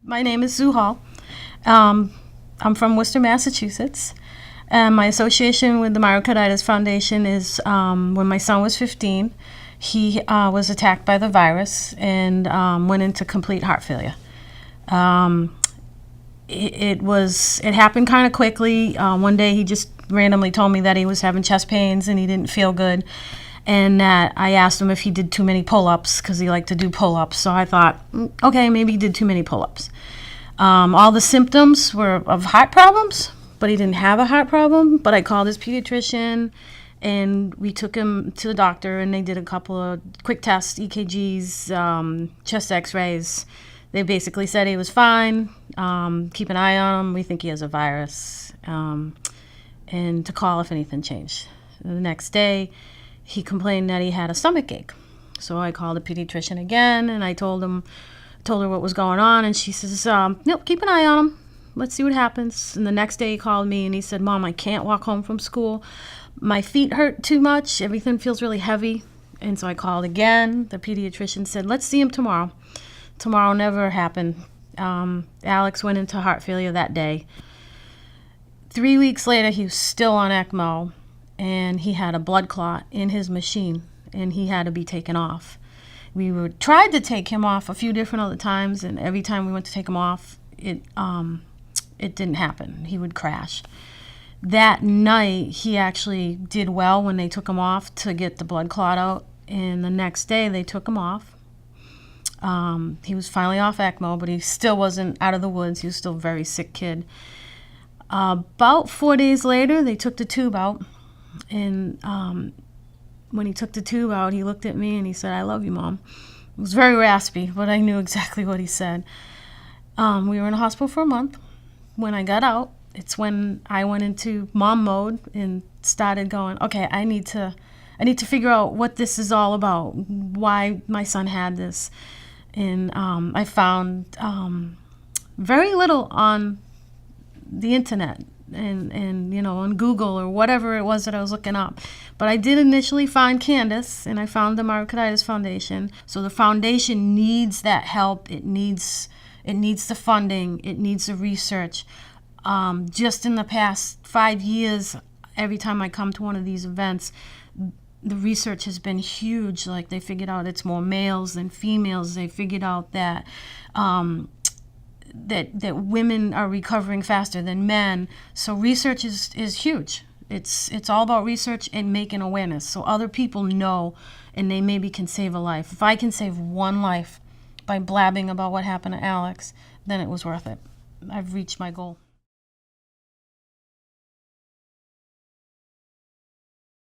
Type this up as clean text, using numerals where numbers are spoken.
My name is Sue Hall. Um, I'm from Worcester, Massachusetts. And my association with the Myocarditis Foundation is when my son was 15, he was attacked by the virus and went into complete heart failure. Um, it happened kind of quickly. One day he just randomly told me that he was having chest pains and he didn't feel good. And that I asked him if he did too many pull-ups because he liked to do pull-ups. So I thought, okay, maybe he did too many pull-ups. All the symptoms were of heart problems, but he didn't have a heart problem. But I called his pediatrician, and we took him to the doctor, and they did a couple of quick tests, EKGs, chest x-rays. They basically said he was fine. Keep an eye on him. We think he has a virus. And to call if anything changed. The next day, he complained that he had a stomach ache. So I called the pediatrician again, and I told her what was going on, and she says, nope, keep an eye on him. Let's see what happens. And the next day he called me and he said, Mom, I can't walk home from school. My feet hurt too much. Everything feels really heavy. And so I called again. The pediatrician said, let's see him tomorrow. Tomorrow never happened. Alex went into heart failure that day. 3 weeks later, he was still on ECMO, and he had a blood clot in his machine, and he had to be taken off. We tried to take him off a few different other times, and every time we went to take him off, it didn't happen. He would crash. That night, he actually did well when they took him off to get the blood clot out, and the next day they took him off. He was finally off ECMO, but he still wasn't out of the woods. He was still a very sick kid. About 4 days later, they took the tube out, and when he took the tube out, he looked at me and he said, I love you, Mom. It was very raspy, but I knew exactly what he said. We were in the hospital for a month. When I got out, it's when I went into mom mode and started going, okay, I need to figure out what this is all about, why my son had this. And I found very little on the internet and on Google or whatever it was that I was looking up. But I did initially find Candace, and I found the Myocarditis Foundation. So the foundation needs that help. It needs the funding. It needs the research. Just in the past 5 years, every time I come to one of these events, the research has been huge. Like, they figured out it's more males than females. They figured out that that women are recovering faster than men. So research is huge. It's all about research and making awareness so other people know, and they maybe can save a life. If I can save one life by blabbing about what happened to Alex, then it was worth it. I've reached my goal.